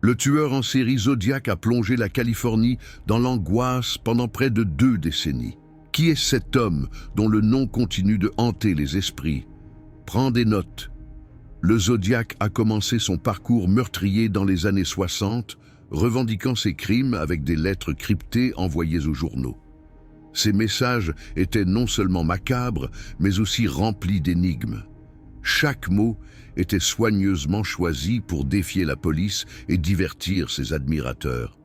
Le tueur en série Zodiac a plongé la Californie dans l'angoisse pendant près de 2 décennies. Qui est cet homme dont le nom continue de hanter les esprits? Prends des notes. Le Zodiac a commencé son parcours meurtrier dans les années 60, revendiquant ses crimes avec des lettres cryptées envoyées aux journaux. Ces messages étaient non seulement macabres, mais aussi remplis d'énigmes. Chaque mot était soigneusement choisi pour défier la police et divertir ses admirateurs.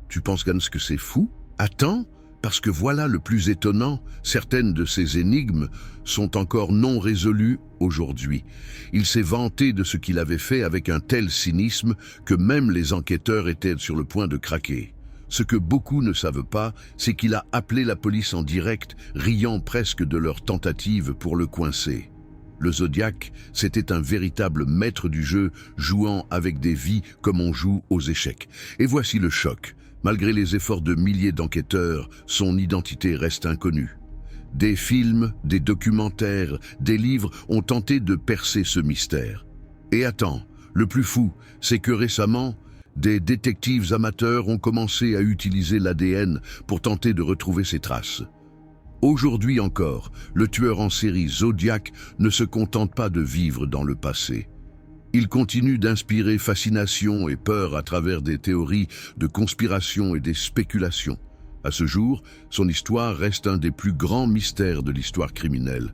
Tu penses que c'est fou? Attends, parce que voilà le plus étonnant, certaines de ces énigmes sont encore non résolues aujourd'hui. Il s'est vanté de ce qu'il avait fait avec un tel cynisme que même les enquêteurs étaient sur le point de craquer. Ce que beaucoup ne savent pas, c'est qu'il a appelé la police en direct, riant presque de leur tentative pour le coincer. Le Zodiac, c'était un véritable maître du jeu, jouant avec des vies comme on joue aux échecs. Et voici le choc. Malgré les efforts de milliers d'enquêteurs, son identité reste inconnue. Des films, des documentaires, des livres ont tenté de percer ce mystère. Et attends, le plus fou, c'est que récemment, des détectives amateurs ont commencé à utiliser l'ADN pour tenter de retrouver ses traces. Aujourd'hui encore, le tueur en série Zodiac ne se contente pas de vivre dans le passé. Il continue d'inspirer fascination et peur à travers des théories de conspiration et des spéculations. À ce jour, son histoire reste un des plus grands mystères de l'histoire criminelle.